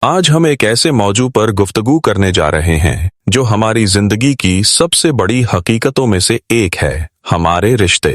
आज हम एक ऐसे मौजू पर गुफ्तगू करने जा रहे हैं जो हमारी जिंदगी की सबसे बड़ी हकीकतों में से एक है, हमारे रिश्ते।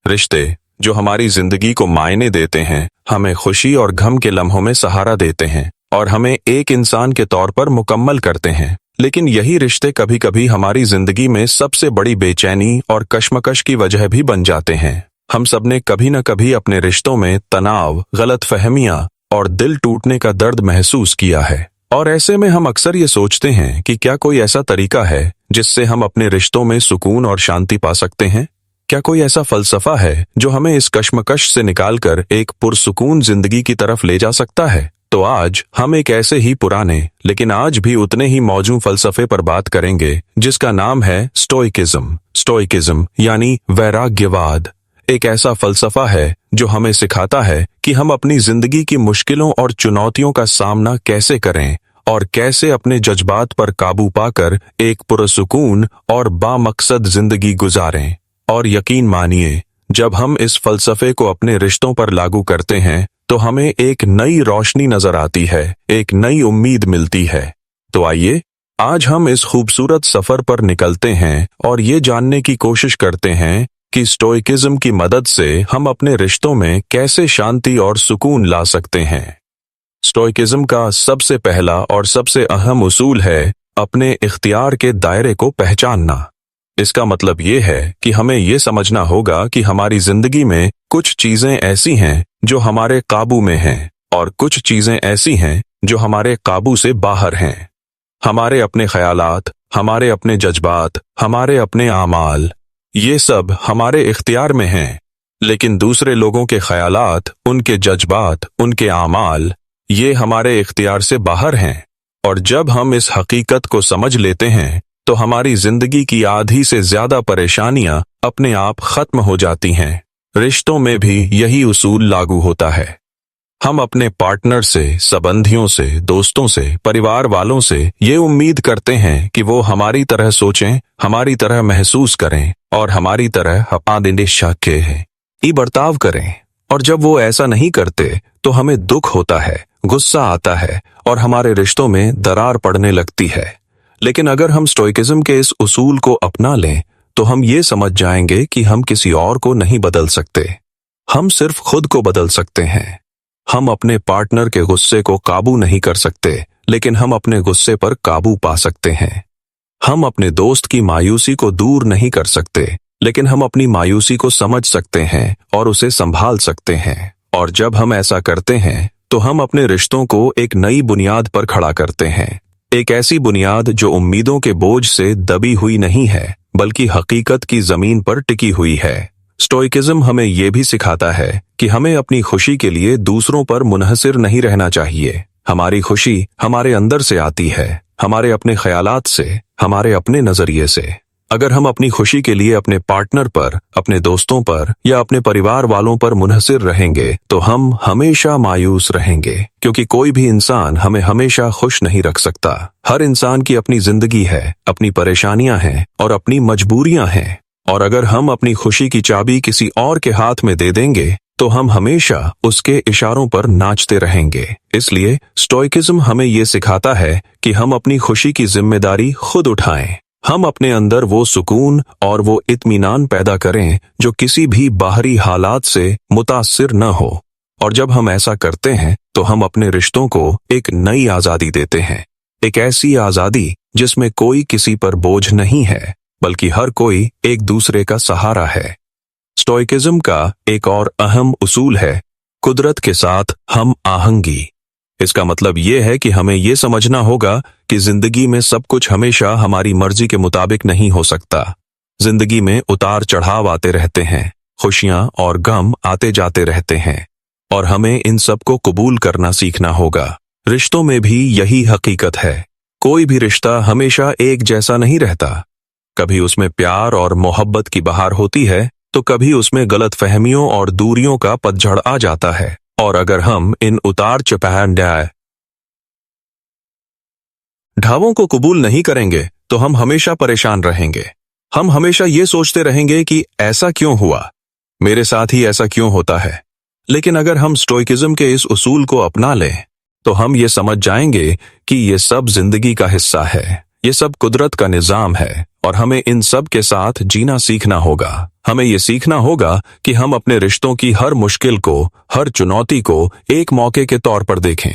रिश्ते जो हमारी जिंदगी को मायने देते हैं, हमें खुशी और गम के लम्हों में सहारा देते हैं और हमें एक इंसान के तौर पर मुकम्मल करते हैं। लेकिन यही रिश्ते कभी कभी हमारी जिंदगी में सबसे बड़ी बेचैनी और कश्मकश की वजह भी बन जाते हैं। हम सबने कभी न कभी अपने रिश्तों में तनाव, गलतफहमियां और दिल टूटने का दर्द महसूस किया है। और ऐसे में हम अक्सर ये सोचते हैं कि क्या कोई ऐसा तरीका है जिससे हम अपने रिश्तों में सुकून और शांति पा सकते हैं? क्या कोई ऐसा फलसफा है जो हमें इस कश्मकश से निकालकर एक पुरसुकून जिंदगी की तरफ ले जा सकता है? तो आज हम एक ऐसे ही पुराने लेकिन आज भी उतने ही मौजूद फलसफे पर बात करेंगे जिसका नाम है स्टोइकिज्म। स्टोइकिज्म यानी वैराग्यवाद एक ऐसा फलसफा है जो हमें सिखाता है कि हम अपनी जिंदगी की मुश्किलों और चुनौतियों का सामना कैसे करें और कैसे अपने जज्बात पर काबू पाकर एक पुरसुकून और बामकसद जिंदगी गुजारें। और यकीन मानिए, जब हम इस फलसफे को अपने रिश्तों पर लागू करते हैं तो हमें एक नई रोशनी नजर आती है, एक नई उम्मीद मिलती है। तो आइए आज हम इस खूबसूरत सफर पर निकलते हैं और ये जानने की कोशिश करते हैं कि स्टोइकिज्म की मदद से हम अपने रिश्तों में कैसे शांति और सुकून ला सकते हैं। स्टोइकिज्म का सबसे पहला और सबसे अहम उसूल है अपने इख्तियार के दायरे को पहचानना। इसका मतलब ये है कि हमें ये समझना होगा कि हमारी जिंदगी में कुछ चीजें ऐसी हैं जो हमारे काबू में हैं और कुछ चीजें ऐसी हैं जो हमारे काबू से बाहर हैं। हमारे अपने ख्यालात, हमारे अपने जज्बात, हमारे अपने आमाल, ये सब हमारे इख्तियार में हैं। लेकिन दूसरे लोगों के ख्यालात, उनके जज्बात, उनके आमाल, ये हमारे इख्तियार से बाहर हैं। और जब हम इस हकीकत को समझ लेते हैं तो हमारी जिंदगी की आधी से ज्यादा परेशानियां अपने आप खत्म हो जाती हैं। रिश्तों में भी यही उसूल लागू होता है। हम अपने पार्टनर से, संबंधियों से, दोस्तों से, परिवार वालों से ये उम्मीद करते हैं कि वो हमारी तरह सोचें, हमारी तरह महसूस करें और हमारी तरह बर्ताव करें। और जब वो ऐसा नहीं करते तो हमें दुख होता है, गुस्सा आता है और हमारे रिश्तों में दरार पड़ने लगती है। लेकिन अगर हम स्टोइकिज्म के इस उसूल को अपना लें तो हम ये समझ जाएंगे कि हम किसी और को नहीं बदल सकते, हम सिर्फ खुद को बदल सकते हैं। हम अपने पार्टनर के गुस्से को काबू नहीं कर सकते, लेकिन हम अपने गुस्से पर काबू पा सकते हैं। हम अपने दोस्त की मायूसी को दूर नहीं कर सकते, लेकिन हम अपनी मायूसी को समझ सकते हैं और उसे संभाल सकते हैं। और जब हम ऐसा करते हैं तो हम अपने रिश्तों को एक नई बुनियाद पर खड़ा करते हैं, एक ऐसी बुनियाद जो उम्मीदों के बोझ से दबी हुई नहीं है बल्कि हकीकत की जमीन पर टिकी हुई है। स्टोइकिज्म हमें यह भी सिखाता है कि हमें अपनी खुशी के लिए दूसरों पर मुनहसिर नहीं रहना चाहिए। हमारी खुशी हमारे अंदर से आती है, हमारे अपने ख्यालात से, हमारे अपने नजरिए से। अगर हम अपनी खुशी के लिए अपने पार्टनर पर, अपने दोस्तों पर या अपने परिवार वालों पर मुनहसिर रहेंगे तो हम हमेशा मायूस रहेंगे, क्योंकि कोई भी इंसान हमें हमेशा खुश नहीं रख सकता। हर इंसान की अपनी जिंदगी है, अपनी परेशानियां हैं और अपनी मजबूरियां हैं। और अगर हम अपनी खुशी की चाबी किसी और के हाथ में दे देंगे तो हम हमेशा उसके इशारों पर नाचते रहेंगे। इसलिए स्टोइकिज्म हमें ये सिखाता है कि हम अपनी खुशी की जिम्मेदारी खुद उठाएं। हम अपने अंदर वो सुकून और वो इत्मीनान पैदा करें जो किसी भी बाहरी हालात से मुतासिर न हो। और जब हम ऐसा करते हैं तो हम अपने रिश्तों को एक नई आजादी देते हैं, एक ऐसी आजादी जिसमें कोई किसी पर बोझ नहीं है बल्कि हर कोई एक दूसरे का सहारा है। स्टोइकिज्म का एक और अहम उसूल है कुदरत के साथ हम आहंगी। इसका मतलब यह है कि हमें यह समझना होगा कि जिंदगी में सब कुछ हमेशा हमारी मर्जी के मुताबिक नहीं हो सकता। जिंदगी में उतार चढ़ाव आते रहते हैं, खुशियां और गम आते जाते रहते हैं और हमें इन सब को कबूल करना सीखना होगा। रिश्तों में भी यही हकीकत है। कोई भी रिश्ता हमेशा एक जैसा नहीं रहता। कभी उसमें प्यार और मोहब्बत की बहार होती है तो कभी उसमें गलतफहमियों और दूरियों का पतझड़ आ जाता है। और अगर हम इन उतार चढ़ाव ढावों को कबूल नहीं करेंगे तो हम हमेशा परेशान रहेंगे। हम हमेशा ये सोचते रहेंगे कि ऐसा क्यों हुआ, मेरे साथ ही ऐसा क्यों होता है। लेकिन अगर हम स्टोइकिज्म के इस उसूल को अपना लें तो हम ये समझ जाएंगे कि ये सब जिंदगी का हिस्सा है, ये सब कुदरत का निजाम है और हमें इन सब के साथ जीना सीखना होगा। हमें ये सीखना होगा कि हम अपने रिश्तों की हर मुश्किल को, हर चुनौती को एक मौके के तौर पर देखें।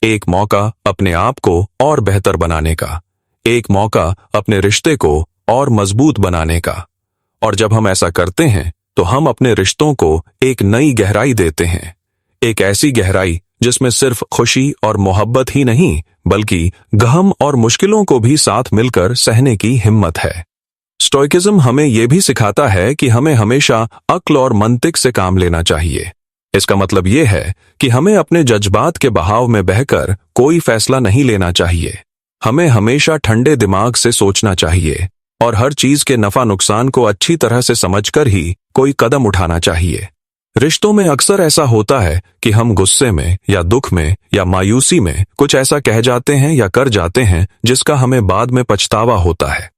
एक मौका अपने आप को और बेहतर बनाने का, एक मौका अपने रिश्ते को और मजबूत बनाने का। और जब हम ऐसा करते हैं तो हम अपने रिश्तों को एक नई गहराई देते हैं, एक ऐसी गहराई जिसमें सिर्फ खुशी और मोहब्बत ही नहीं बल्कि गम और मुश्किलों को भी साथ मिलकर सहने की हिम्मत है। स्टोइकिज्म हमें यह भी सिखाता है कि हमें हमेशा अक्ल और मंतिक से काम लेना चाहिए। इसका मतलब यह है कि हमें अपने जज्बात के बहाव में बहकर कोई फैसला नहीं लेना चाहिए। हमें हमेशा ठंडे दिमाग से सोचना चाहिए और हर चीज के नफा नुकसान को अच्छी तरह से समझकर ही कोई कदम उठाना चाहिए। रिश्तों में अक्सर ऐसा होता है कि हम गुस्से में या दुख में या मायूसी में कुछ ऐसा कह जाते हैं या कर जाते हैं जिसका हमें बाद में पछतावा होता है।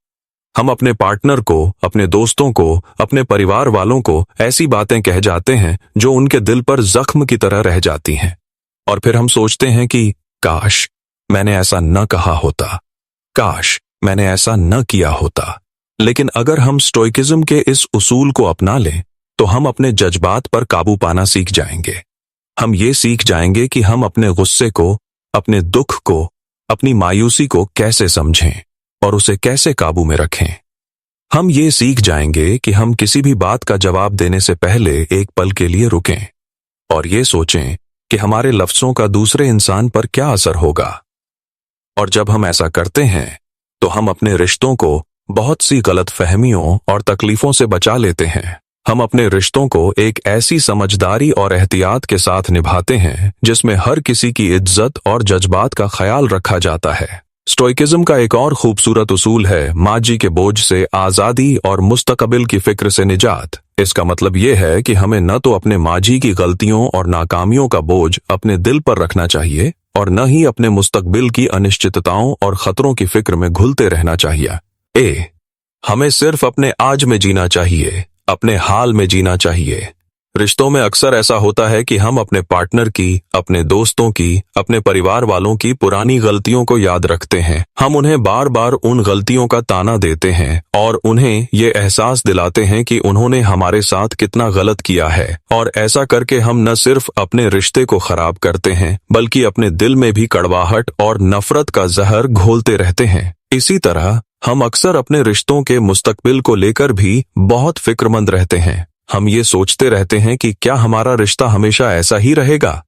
हम अपने पार्टनर को, अपने दोस्तों को, अपने परिवार वालों को ऐसी बातें कह जाते हैं जो उनके दिल पर जख्म की तरह रह जाती हैं। और फिर हम सोचते हैं कि काश मैंने ऐसा न कहा होता, काश मैंने ऐसा न किया होता। लेकिन अगर हम स्टोइकिज्म के इस उसूल को अपना लें तो हम अपने जज्बात पर काबू पाना सीख जाएंगे। हम ये सीख जाएंगे कि हम अपने गुस्से को, अपने दुख को, अपनी मायूसी को कैसे समझें और उसे कैसे काबू में रखें। हम ये सीख जाएंगे कि हम किसी भी बात का जवाब देने से पहले एक पल के लिए रुकें और ये सोचें कि हमारे लफ्जों का दूसरे इंसान पर क्या असर होगा। और जब हम ऐसा करते हैं तो हम अपने रिश्तों को बहुत सी गलत फहमियों और तकलीफों से बचा लेते हैं। हम अपने रिश्तों को एक ऐसी समझदारी और एहतियात के साथ निभाते हैं जिसमें हर किसी की इज्जत और जज्बात का ख्याल रखा जाता है। स्टोइकिज्म का एक और खूबसूरत उसूल है माजी के बोझ से आजादी और मुस्तकबिल की फिक्र से निजात। इसका मतलब यह है कि हमें न तो अपने माजी की गलतियों और नाकामियों का बोझ अपने दिल पर रखना चाहिए और न ही अपने मुस्तकबिल की अनिश्चितताओं और खतरों की फिक्र में घुलते रहना चाहिए। हमें सिर्फ अपने आज में जीना चाहिए, अपने हाल में जीना चाहिए। रिश्तों में अक्सर ऐसा होता है कि हम अपने पार्टनर की, अपने दोस्तों की, अपने परिवार वालों की पुरानी गलतियों को याद रखते हैं। हम उन्हें बार बार उन गलतियों का ताना देते हैं और उन्हें ये एहसास दिलाते हैं कि उन्होंने हमारे साथ कितना गलत किया है। और ऐसा करके हम न सिर्फ अपने रिश्ते को खराब करते हैं बल्कि अपने दिल में भी कड़वाहट और नफरत का जहर घोलते रहते हैं। इसी तरह हम अक्सर अपने रिश्तों के मुस्तकबिल को लेकर भी बहुत फिक्रमंद रहते हैं। हम ये सोचते रहते हैं कि क्या हमारा रिश्ता हमेशा ऐसा ही रहेगा,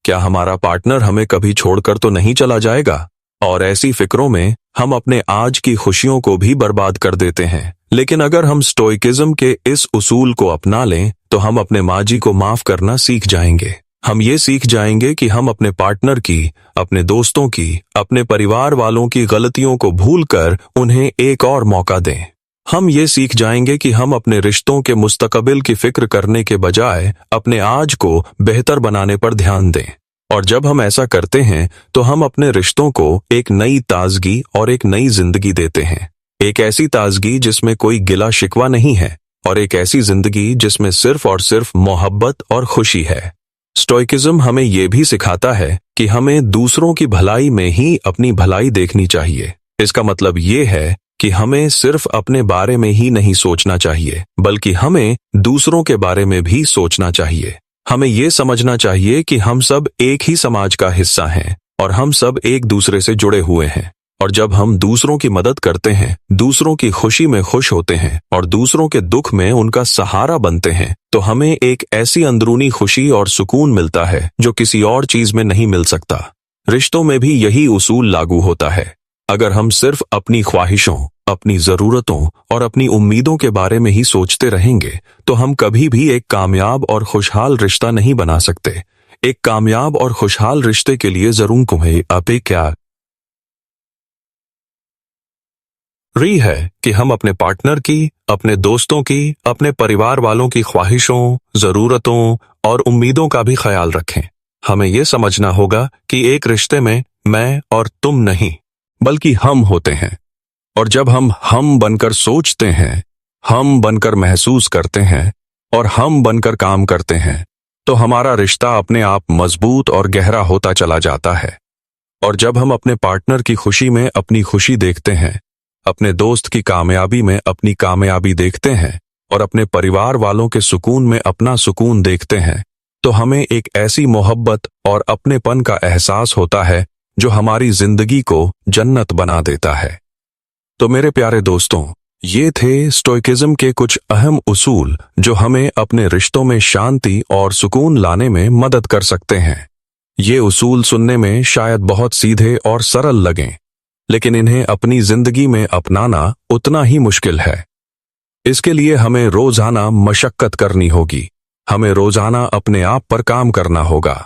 क्या हमारा पार्टनर हमें कभी छोड़कर तो नहीं चला जाएगा। और ऐसी फिक्रों में हम अपने आज की खुशियों को भी बर्बाद कर देते हैं। लेकिन अगर हम स्टोइकिज्म के इस उसूल को अपना लें तो हम अपने माजी को माफ करना सीख जाएंगे। हम ये सीख जाएंगे कि हम अपने पार्टनर की, अपने दोस्तों की, अपने परिवार वालों की गलतियों को भूलकर उन्हें एक और मौका दें। हम ये सीख जाएंगे कि हम अपने रिश्तों के मुस्तकबिल की फिक्र करने के बजाय अपने आज को बेहतर बनाने पर ध्यान दें। और जब हम ऐसा करते हैं तो हम अपने रिश्तों को एक नई ताजगी और एक नई जिंदगी देते हैं। एक ऐसी ताजगी जिसमें कोई गिला शिकवा नहीं है और एक ऐसी जिंदगी जिसमें सिर्फ और सिर्फ मोहब्बत और खुशी है। स्टोइकिज्म हमें यह भी सिखाता है कि हमें दूसरों की भलाई में ही अपनी भलाई देखनी चाहिए। इसका मतलब ये है कि हमें सिर्फ अपने बारे में ही नहीं सोचना चाहिए बल्कि हमें दूसरों के बारे में भी सोचना चाहिए। हमें ये समझना चाहिए कि हम सब एक ही समाज का हिस्सा हैं और हम सब एक दूसरे से जुड़े हुए हैं। और जब हम दूसरों की मदद करते हैं, दूसरों की खुशी में खुश होते हैं और दूसरों के दुख में उनका सहारा बनते हैं तो हमें एक ऐसी अंदरूनी खुशी और सुकून मिलता है जो किसी और चीज में नहीं मिल सकता। रिश्तों में भी यही उसूल लागू होता है। अगर हम सिर्फ अपनी ख्वाहिशों, अपनी जरूरतों और अपनी उम्मीदों के बारे में ही सोचते रहेंगे तो हम कभी भी एक कामयाब और खुशहाल रिश्ता नहीं बना सकते। एक कामयाब और खुशहाल रिश्ते के लिए जरूर तुम्हें अपेक्षा रही है कि हम अपने पार्टनर की, अपने दोस्तों की, अपने परिवार वालों की ख्वाहिशों, जरूरतों और उम्मीदों का भी ख्याल रखें। हमें यह समझना होगा कि एक रिश्ते में मैं और तुम नहीं बल्कि हम होते हैं। और जब हम बनकर सोचते हैं, हम बनकर महसूस करते हैं और हम बनकर काम करते हैं तो हमारा रिश्ता अपने आप मजबूत और गहरा होता चला जाता है। और जब हम अपने पार्टनर की खुशी में अपनी खुशी देखते हैं, अपने दोस्त की कामयाबी में अपनी कामयाबी देखते हैं और अपने परिवार वालों के सुकून में अपना सुकून देखते हैं, तो हमें एक ऐसी मोहब्बत और अपनेपन का एहसास होता है जो हमारी जिंदगी को जन्नत बना देता है। तो मेरे प्यारे दोस्तों, ये थे स्टोइकिज्म के कुछ अहम उसूल जो हमें अपने रिश्तों में शांति और सुकून लाने में मदद कर सकते हैं। ये उसूल सुनने में शायद बहुत सीधे और सरल लगें, लेकिन इन्हें अपनी जिंदगी में अपनाना उतना ही मुश्किल है। इसके लिए हमें रोजाना मशक्कत करनी होगी, हमें रोजाना अपने आप पर काम करना होगा,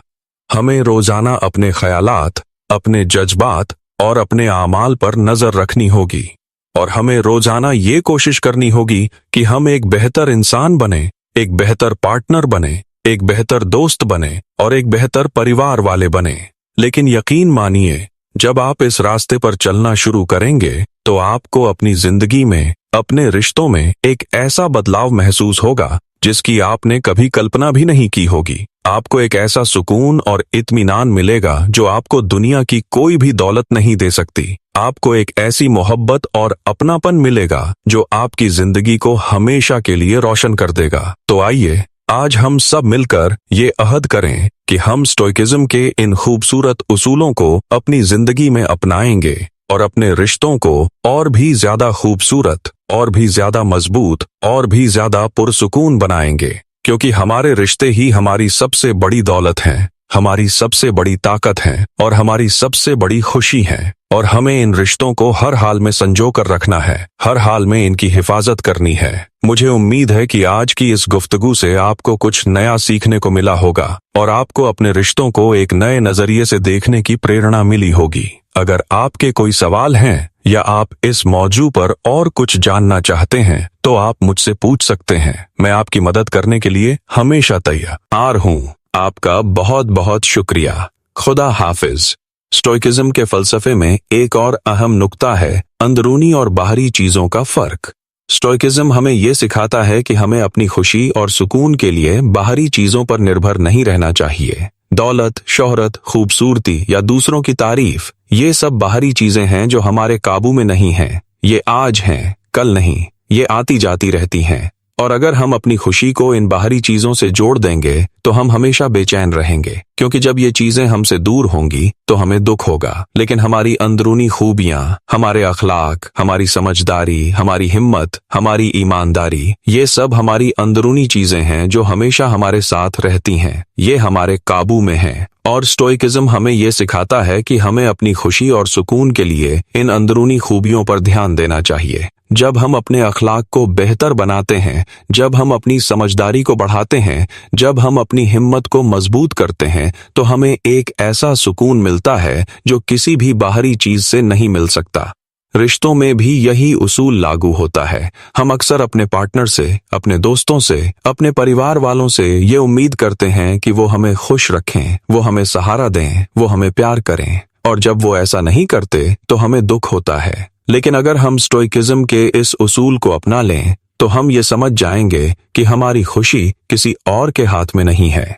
हमें रोजाना अपने ख्यालात, अपने जज्बात और अपने आमाल पर नजर रखनी होगी, और हमें रोजाना ये कोशिश करनी होगी कि हम एक बेहतर इंसान बने, एक बेहतर पार्टनर बने, एक बेहतर दोस्त बने और एक बेहतर परिवार वाले बने। लेकिन यकीन मानिए, जब आप इस रास्ते पर चलना शुरू करेंगे तो आपको अपनी जिंदगी में, अपने रिश्तों में एक ऐसा बदलाव महसूस होगा जिसकी आपने कभी कल्पना भी नहीं की होगी। आपको एक ऐसा सुकून और इत्मीनान मिलेगा जो आपको दुनिया की कोई भी दौलत नहीं दे सकती। आपको एक ऐसी मोहब्बत और अपनापन मिलेगा जो आपकी जिंदगी को हमेशा के लिए रोशन कर देगा। तो आइए आज हम सब मिलकर ये अहद करें कि हम स्टोइकिज्म के इन खूबसूरत उसूलों को अपनी जिंदगी में अपनाएंगे और अपने रिश्तों को और भी ज्यादा खूबसूरत, और भी ज्यादा मजबूत, और भी ज्यादा पुरसुकून बनाएंगे। क्योंकि हमारे रिश्ते ही हमारी सबसे बड़ी दौलत हैं, हमारी सबसे बड़ी ताकत हैं और हमारी सबसे बड़ी खुशी हैं। और हमें इन रिश्तों को हर हाल में संजो कर रखना है, हर हाल में इनकी हिफाजत करनी है। मुझे उम्मीद है कि आज की इस गुफ्तगू से आपको कुछ नया सीखने को मिला होगा और आपको अपने रिश्तों को एक नए नजरिए से देखने की प्रेरणा मिली होगी। अगर आपके कोई सवाल हैं या आप इस मौजू पर और कुछ जानना चाहते हैं तो आप मुझसे पूछ सकते हैं। मैं आपकी मदद करने के लिए हमेशा तैयार हूँ। आपका बहुत बहुत शुक्रिया। खुदा हाफिज। स्टोइकिज्म के फलसफे में एक और अहम नुक्ता है अंदरूनी और बाहरी चीजों का फर्क। स्टोइकिज्म हमें यह सिखाता है कि हमें अपनी खुशी और सुकून के लिए बाहरी चीजों पर निर्भर नहीं रहना चाहिए। दौलत, शोहरत, खूबसूरती या दूसरों की तारीफ, ये सब बाहरी चीजें हैं जो हमारे काबू में नहीं हैं। ये आज हैं, कल नहीं। ये आती जाती रहती हैं। और अगर हम अपनी खुशी को इन बाहरी चीजों से जोड़ देंगे तो हम हमेशा बेचैन रहेंगे, क्योंकि जब ये चीजें हमसे दूर होंगी तो हमें दुख होगा। लेकिन हमारी अंदरूनी खूबियां, हमारे अखलाक, हमारी समझदारी, हमारी हिम्मत, हमारी ईमानदारी, ये सब हमारी अंदरूनी चीजें हैं जो हमेशा हमारे साथ रहती हैं। ये हमारे काबू में हैं। और स्टोइकिज्म हमें ये सिखाता है कि हमें अपनी खुशी और सुकून के लिए इन अंदरूनी खूबियों पर ध्यान देना चाहिए। जब हम अपने अखलाक को बेहतर बनाते हैं, जब हम अपनी समझदारी को बढ़ाते हैं, जब हम अपनी हिम्मत को मजबूत करते हैं, तो हमें एक ऐसा सुकून मिलता है जो किसी भी बाहरी चीज से नहीं मिल सकता। रिश्तों में भी यही उसूल लागू होता है। हम अक्सर अपने पार्टनर से, अपने दोस्तों से, अपने परिवार वालों से ये उम्मीद करते हैं कि वो हमें खुश रखें, वो हमें सहारा दें, वो हमें प्यार करें, और जब वो ऐसा नहीं करते तो हमें दुख होता है। लेकिन अगर हम स्टोइकिज्म के इस उसूल को अपना लें तो हम ये समझ जाएंगे कि हमारी खुशी किसी और के हाथ में नहीं है।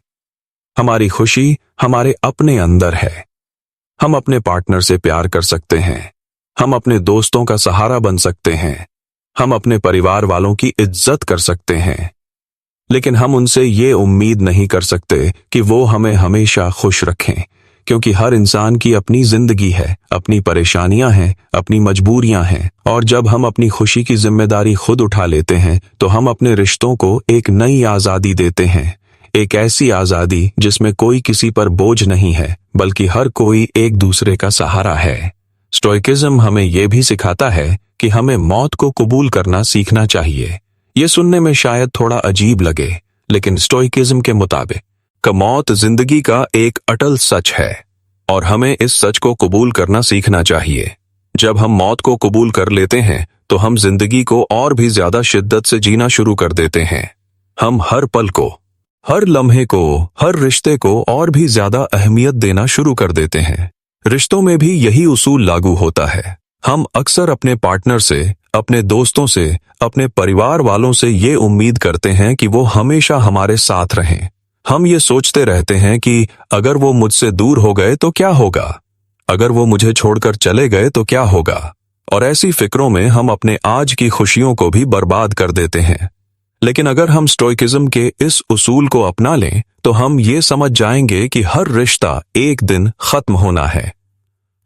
हमारी खुशी हमारे अपने अंदर है। हम अपने पार्टनर से प्यार कर सकते हैं, हम अपने दोस्तों का सहारा बन सकते हैं, हम अपने परिवार वालों की इज्जत कर सकते हैं, लेकिन हम उनसे ये उम्मीद नहीं कर सकते कि वो हमें हमेशा खुश रखें, क्योंकि हर इंसान की अपनी जिंदगी है, अपनी परेशानियां हैं, अपनी मजबूरियां हैं। और जब हम अपनी खुशी की जिम्मेदारी खुद उठा लेते हैं तो हम अपने रिश्तों को एक नई आजादी देते हैं, एक ऐसी आजादी जिसमें कोई किसी पर बोझ नहीं है, बल्कि हर कोई एक दूसरे का सहारा है। स्टोइकिज्म हमें यह भी सिखाता है कि हमें मौत को कबूल करना सीखना चाहिए। ये सुनने में शायद थोड़ा अजीब लगे, लेकिन स्टोइकिज्म के मुताबिक मौत जिंदगी का एक अटल सच है और हमें इस सच को कबूल करना सीखना चाहिए। जब हम मौत को कबूल कर लेते हैं तो हम जिंदगी को और भी ज्यादा शिद्दत से जीना शुरू कर देते हैं। हम हर पल को, हर लम्हे को, हर रिश्ते को और भी ज्यादा अहमियत देना शुरू कर देते हैं। रिश्तों में भी यही उसूल लागू होता है। हम अक्सर अपने पार्टनर से, अपने दोस्तों से, अपने परिवार वालों से ये उम्मीद करते हैं कि वो हमेशा हमारे साथ रहें। हम ये सोचते रहते हैं कि अगर वो मुझसे दूर हो गए तो क्या होगा, अगर वो मुझे छोड़कर चले गए तो क्या होगा? और ऐसी फिक्रों में हम अपने आज की खुशियों को भी बर्बाद कर देते हैं। लेकिन अगर हम स्टोइकिज्म के इस उसूल को अपना लें तो हम ये समझ जाएंगे कि हर रिश्ता एक दिन खत्म होना है।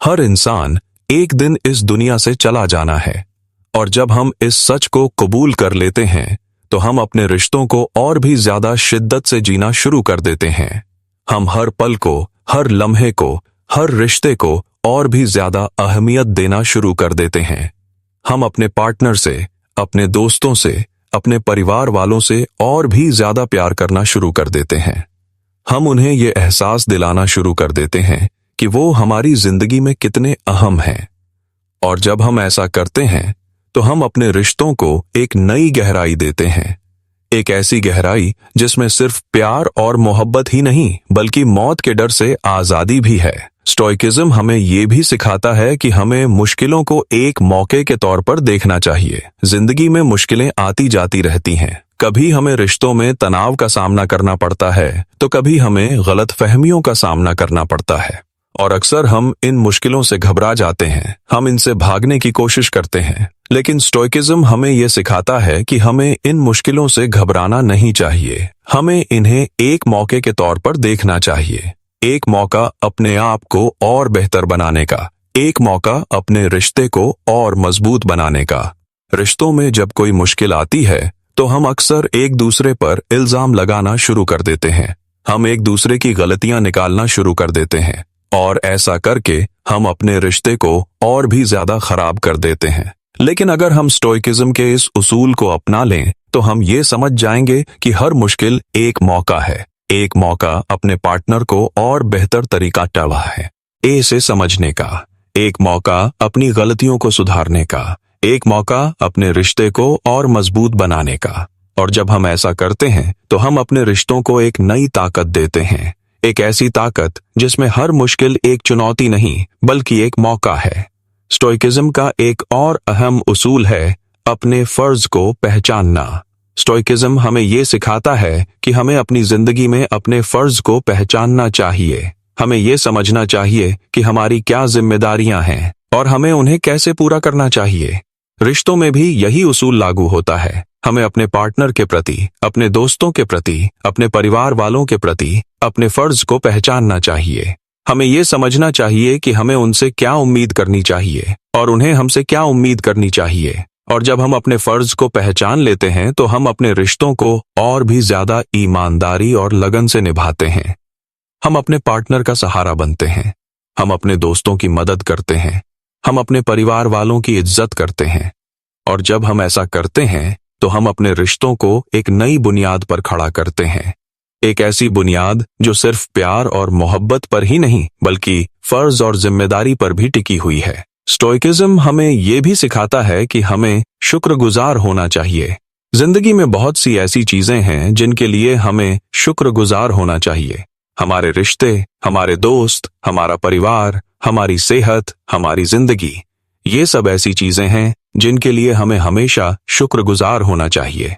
हर इंसान एक दिन इस दुनिया से चला जाना है। और जब हम इस सच को कबूल कर लेते हैं तो हम अपने रिश्तों को और भी ज्यादा शिद्दत से जीना शुरू कर देते हैं। हम हर पल को, हर लम्हे को, हर रिश्ते को और भी ज्यादा अहमियत देना शुरू कर देते हैं। हम अपने पार्टनर से, अपने दोस्तों से, अपने परिवार वालों से और भी ज्यादा प्यार करना शुरू कर देते हैं। हम उन्हें यह एहसास दिलाना शुरू कर देते हैं कि वो हमारी जिंदगी में कितने अहम हैं। और जब हम ऐसा करते हैं तो हम अपने रिश्तों को एक नई गहराई देते हैं। एक ऐसी गहराई जिसमें सिर्फ प्यार और मोहब्बत ही नहीं बल्कि मौत के डर से आजादी भी है। स्टोइकिज्म हमें ये भी सिखाता है कि हमें मुश्किलों को एक मौके के तौर पर देखना चाहिए। जिंदगी में मुश्किलें आती जाती रहती हैं। कभी हमें रिश्तों में तनाव का सामना करना पड़ता है तो कभी हमें गलतफहमियों का सामना करना पड़ता है। और अक्सर हम इन मुश्किलों से घबरा जाते हैं, हम इनसे भागने की कोशिश करते हैं। लेकिन स्टोइकिज्म हमें यह सिखाता है कि हमें इन मुश्किलों से घबराना नहीं चाहिए। हमें इन्हें एक मौके के तौर पर देखना चाहिए। एक मौका अपने आप को और बेहतर बनाने का, एक मौका अपने रिश्ते को और मजबूत बनाने का। रिश्तों में जब कोई मुश्किल आती है तो हम अक्सर एक दूसरे पर इल्जाम लगाना शुरू कर देते हैं। हम एक दूसरे की गलतियां निकालना शुरू कर देते हैं और ऐसा करके हम अपने रिश्ते को और भी ज्यादा खराब कर देते हैं। लेकिन अगर हम स्टोइकिज्म के इस उसूल को अपना लें तो हम ये समझ जाएंगे कि हर मुश्किल एक मौका है। एक मौका अपने पार्टनर को और बेहतर तरीका टला है ए से समझने का, एक मौका अपनी गलतियों को सुधारने का, एक मौका अपने रिश्ते को और मजबूत बनाने का। और जब हम ऐसा करते हैं तो हम अपने रिश्तों को एक नई ताकत देते हैं। एक ऐसी ताकत जिसमें हर मुश्किल एक चुनौती नहीं बल्कि एक मौका है। स्टोइकिज्म का एक और अहम उसूल है अपने फर्ज को पहचानना। स्टोइकिज्म हमें ये सिखाता है कि हमें अपनी जिंदगी में अपने फर्ज को पहचानना चाहिए। हमें ये समझना चाहिए कि हमारी क्या जिम्मेदारियां हैं और हमें उन्हें कैसे पूरा करना चाहिए। रिश्तों में भी यही उसूल लागू होता है। हमें अपने पार्टनर के प्रति, अपने दोस्तों के प्रति, अपने परिवार वालों के प्रति अपने फर्ज को पहचानना चाहिए। हमें ये समझना चाहिए कि हमें उनसे क्या उम्मीद करनी चाहिए और उन्हें हमसे क्या उम्मीद करनी चाहिए। और जब हम अपने फर्ज को पहचान लेते हैं तो हम अपने रिश्तों को और भी ज्यादा ईमानदारी और लगन से निभाते हैं। हम अपने पार्टनर का सहारा बनते हैं, हम अपने दोस्तों की मदद करते हैं, हम अपने परिवार वालों की इज्जत करते हैं। और जब हम ऐसा करते हैं तो हम अपने रिश्तों को एक नई बुनियाद पर खड़ा करते हैं। एक ऐसी बुनियाद जो सिर्फ प्यार और मोहब्बत पर ही नहीं बल्कि फर्ज और जिम्मेदारी पर भी टिकी हुई है। स्टोइकिज्म हमें यह भी सिखाता है कि हमें शुक्रगुजार होना चाहिए। जिंदगी में बहुत सी ऐसी चीजें हैं जिनके लिए हमें शुक्रगुजार होना चाहिए। हमारे रिश्ते, हमारे दोस्त, हमारा परिवार, हमारी सेहत, हमारी जिंदगी, ये सब ऐसी चीजें हैं जिनके लिए हमें हमेशा शुक्रगुजार होना चाहिए।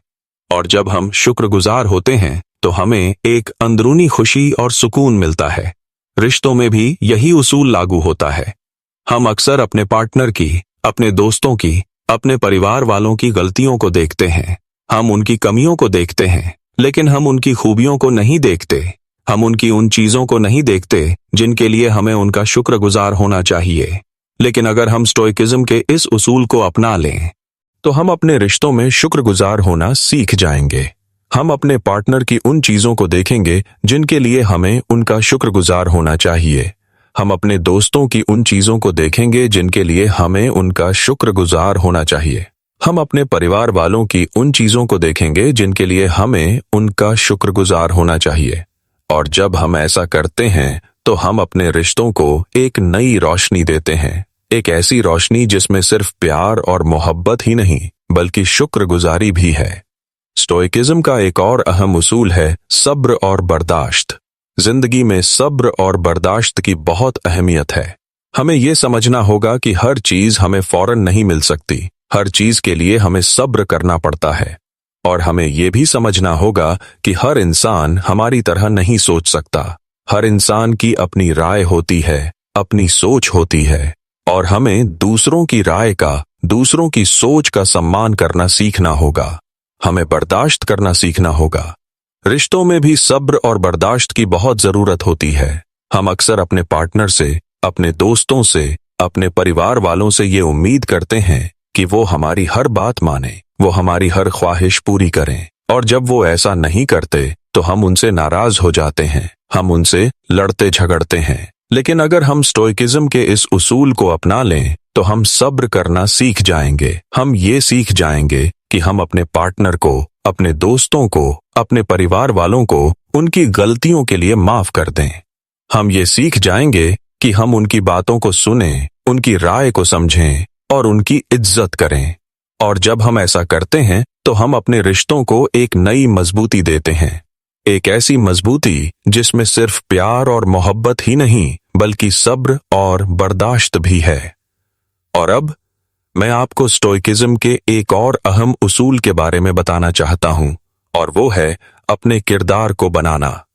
और जब हम शुक्रगुजार होते हैं तो हमें एक अंदरूनी खुशी और सुकून मिलता है। रिश्तों में भी यही उसूल लागू होता है। हम अक्सर अपने पार्टनर की, अपने दोस्तों की, अपने परिवार वालों की गलतियों को देखते हैं। हम उनकी कमियों को देखते हैं लेकिन हम उनकी खूबियों को नहीं देखते। हम उनकी उन चीजों को नहीं देखते जिनके लिए हमें उनका शुक्रगुजार होना चाहिए। लेकिन अगर हम स्टोइकिज्म के इस उसूल को अपना लें तो हम अपने रिश्तों में शुक्रगुजार होना सीख जाएंगे। हम अपने पार्टनर की उन चीजों को देखेंगे जिनके लिए हमें उनका शुक्रगुजार होना चाहिए। हम अपने दोस्तों की उन चीजों को देखेंगे जिनके लिए हमें उनका शुक्रगुजार होना चाहिए। हम अपने परिवार वालों की उन चीजों को देखेंगे जिनके लिए हमें उनका शुक्रगुजार होना चाहिए। और जब हम ऐसा करते हैं तो हम अपने रिश्तों को एक नई रोशनी देते हैं। एक ऐसी रोशनी जिसमें सिर्फ प्यार और मोहब्बत ही नहीं बल्कि शुक्रगुजारी भी है। स्टोइकिज्म का एक और अहम उसूल है सब्र और बर्दाश्त। जिंदगी में सब्र और बर्दाश्त की बहुत अहमियत है। हमें यह समझना होगा कि हर चीज हमें फौरन नहीं मिल सकती। हर चीज के लिए हमें सब्र करना पड़ता है। और हमें यह भी समझना होगा कि हर इंसान हमारी तरह नहीं सोच सकता। हर इंसान की अपनी राय होती है, अपनी सोच होती है और हमें दूसरों की राय का, दूसरों की सोच का सम्मान करना सीखना होगा। हमें बर्दाश्त करना सीखना होगा। रिश्तों में भी सब्र और बर्दाश्त की बहुत जरूरत होती है। हम अक्सर अपने पार्टनर से, अपने दोस्तों से, अपने परिवार वालों से ये उम्मीद करते हैं कि वो हमारी हर बात माने, वो हमारी हर ख्वाहिश पूरी करें, और जब वो ऐसा नहीं करते तो हम उनसे नाराज हो जाते हैं, हम उनसे लड़ते झगड़ते हैं। लेकिन अगर हम स्टोइकिज्म के इस उसूल को अपना लें तो हम सब्र करना सीख जाएंगे। हम ये सीख जाएंगे कि हम अपने पार्टनर को, अपने दोस्तों को, अपने परिवार वालों को उनकी गलतियों के लिए माफ कर दें। हम ये सीख जाएंगे कि हम उनकी बातों को सुनें, उनकी राय को समझें और उनकी इज्जत करें। और जब हम ऐसा करते हैं तो हम अपने रिश्तों को एक नई मजबूती देते हैं, एक ऐसी मजबूती जिसमें सिर्फ प्यार और मोहब्बत ही नहीं बल्कि सब्र और बर्दाश्त भी है। और अब मैं आपको स्टोइकिज्म के एक और अहम उसूल के बारे में बताना चाहता हूं, और वो है अपने किरदार को बनाना।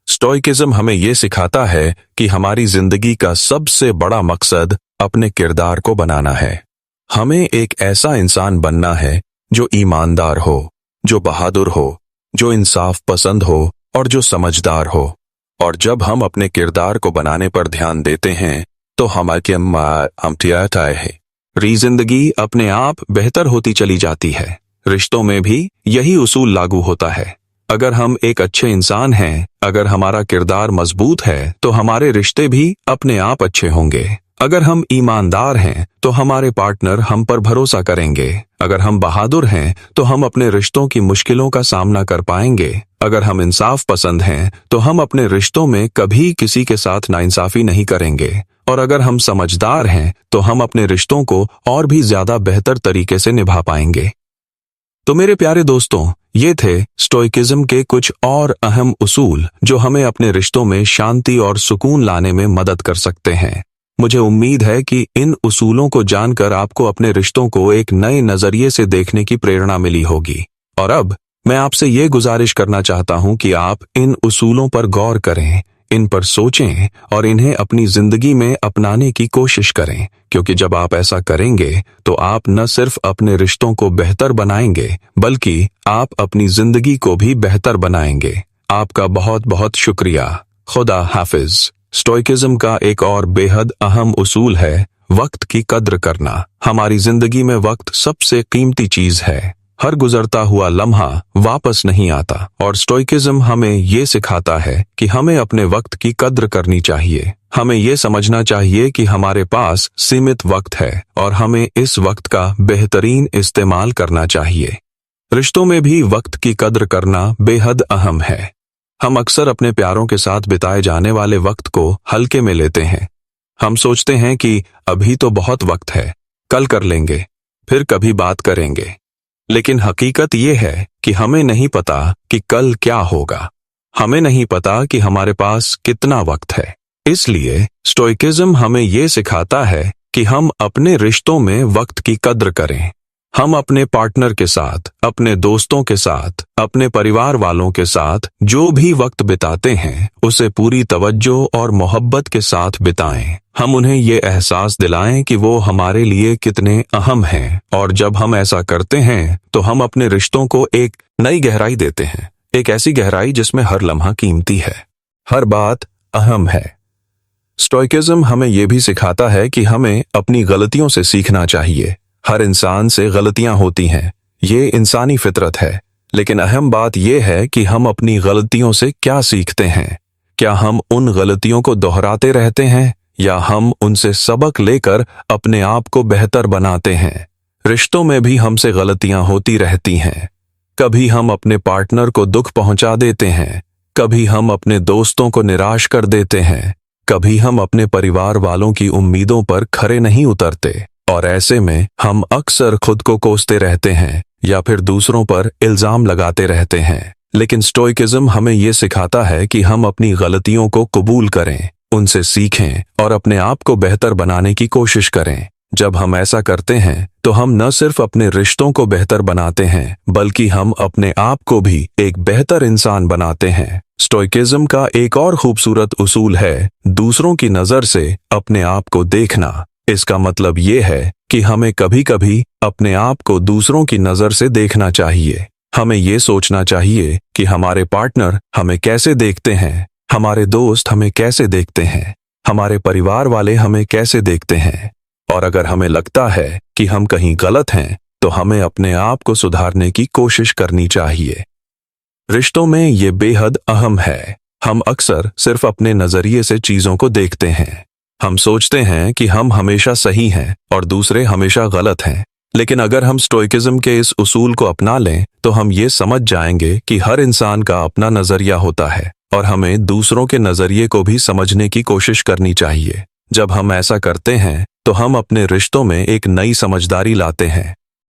स्टोइकिज्म हमें यह सिखाता है कि हमारी जिंदगी का सबसे बड़ा मकसद अपने किरदार को बनाना है। हमें एक ऐसा इंसान बनना है जो ईमानदार हो, जो बहादुर हो, जो इंसाफ पसंद हो और जो समझदार हो। और जब हम अपने किरदार को बनाने पर ध्यान देते हैं तो हमारी जिंदगी अपने आप बेहतर होती चली जाती है। रिश्तों में भी यही उसूल लागू होता है। अगर हम एक अच्छे इंसान हैं, अगर हमारा किरदार मजबूत है तो हमारे रिश्ते भी अपने आप अच्छे होंगे। अगर हम ईमानदार हैं तो हमारे पार्टनर हम पर भरोसा करेंगे। अगर हम बहादुर हैं तो हम अपने रिश्तों की मुश्किलों का सामना कर पाएंगे। अगर हम इंसाफ पसंद हैं तो हम अपने रिश्तों में कभी किसी के साथ नाइंसाफी नहीं करेंगे। और अगर हम समझदार हैं तो हम अपने रिश्तों को और भी ज्यादा बेहतर तरीके से निभा पाएंगे। तो मेरे प्यारे दोस्तों, ये थे स्टोइकिज्म के कुछ और अहम उसूल जो हमें अपने रिश्तों में शांति और सुकून लाने में मदद कर सकते हैं। मुझे उम्मीद है कि इन उसूलों को जानकर आपको अपने रिश्तों को एक नए नजरिए से देखने की प्रेरणा मिली होगी। और अब मैं आपसे ये गुजारिश करना चाहता हूं कि आप इन उसूलों पर गौर करें, इन पर सोचें और इन्हें अपनी जिंदगी में अपनाने की कोशिश करें, क्योंकि जब आप ऐसा करेंगे तो आप न सिर्फ अपने रिश्तों को बेहतर बनाएंगे बल्कि आप अपनी जिंदगी को भी बेहतर बनाएंगे। आपका बहुत बहुत शुक्रिया। खुदा हाफिज। स्टोइकिज्म का एक और बेहद अहम उसूल है वक्त की कद्र करना। हमारी जिंदगी में वक्त सबसे कीमती चीज है। हर गुजरता हुआ लम्हा वापस नहीं आता, और स्टोइकिज्म हमें ये सिखाता है कि हमें अपने वक्त की कद्र करनी चाहिए। हमें ये समझना चाहिए कि हमारे पास सीमित वक्त है और हमें इस वक्त का बेहतरीन इस्तेमाल करना चाहिए। रिश्तों में भी वक्त की कद्र करना बेहद अहम है। हम अक्सर अपने प्यारों के साथ बिताए जाने वाले वक्त को हल्के में लेते हैं। हम सोचते हैं कि अभी तो बहुत वक्त है, कल कर लेंगे, फिर कभी बात करेंगे। लेकिन हकीकत ये है कि हमें नहीं पता कि कल क्या होगा। हमें नहीं पता कि हमारे पास कितना वक्त है। इसलिए स्टोइकिज्म हमें ये सिखाता है कि हम अपने रिश्तों में वक्त की कद्र करें। हम अपने पार्टनर के साथ, अपने दोस्तों के साथ, अपने परिवार वालों के साथ जो भी वक्त बिताते हैं उसे पूरी तवज्जो और मोहब्बत के साथ बिताएं। हम उन्हें ये एहसास दिलाएं कि वो हमारे लिए कितने अहम हैं, और जब हम ऐसा करते हैं तो हम अपने रिश्तों को एक नई गहराई देते हैं, एक ऐसी गहराई जिसमें हर लम्हा कीमती है, हर बात अहम है। स्टोइकिज्म हमें यह भी सिखाता है कि हमें अपनी गलतियों से सीखना चाहिए। हर इंसान से गलतियां होती हैं, ये इंसानी फितरत है। लेकिन अहम बात यह है कि हम अपनी गलतियों से क्या सीखते हैं। क्या हम उन गलतियों को दोहराते रहते हैं या हम उनसे सबक लेकर अपने आप को बेहतर बनाते हैं। रिश्तों में भी हमसे गलतियां होती रहती हैं। कभी हम अपने पार्टनर को दुख पहुंचा देते हैं, कभी हम अपने दोस्तों को निराश कर देते हैं, कभी हम अपने परिवार वालों की उम्मीदों पर खरे नहीं उतरते, और ऐसे में हम अक्सर खुद को कोसते रहते हैं या फिर दूसरों पर इल्जाम लगाते रहते हैं। लेकिन स्टोइकिज्म हमें ये सिखाता है कि हम अपनी गलतियों को कबूल करें, उनसे सीखें और अपने आप को बेहतर बनाने की कोशिश करें। जब हम ऐसा करते हैं तो हम न सिर्फ अपने रिश्तों को बेहतर बनाते हैं बल्कि हम अपने आप को भी एक बेहतर इंसान बनाते हैं। स्टोइकिज्म का एक और खूबसूरत उसूल है दूसरों की नजर से अपने आप को देखना। इसका मतलब ये है कि हमें कभी कभी अपने आप को दूसरों की नजर से देखना चाहिए। हमें ये सोचना चाहिए कि हमारे पार्टनर हमें कैसे देखते हैं, हमारे दोस्त हमें कैसे देखते हैं, हमारे परिवार वाले हमें कैसे देखते हैं। और अगर हमें लगता है कि हम कहीं गलत हैं तो हमें अपने आप को सुधारने की कोशिश करनी चाहिए। रिश्तों में ये बेहद अहम है। हम अक्सर सिर्फ अपने नजरिए से चीजों को देखते हैं। हम सोचते हैं कि हम हमेशा सही हैं और दूसरे हमेशा गलत हैं। लेकिन अगर हम स्टोइकिज्म के इस उसूल को अपना लें तो हम ये समझ जाएंगे कि हर इंसान का अपना नजरिया होता है और हमें दूसरों के नजरिए को भी समझने की कोशिश करनी चाहिए। जब हम ऐसा करते हैं तो हम अपने रिश्तों में एक नई समझदारी लाते हैं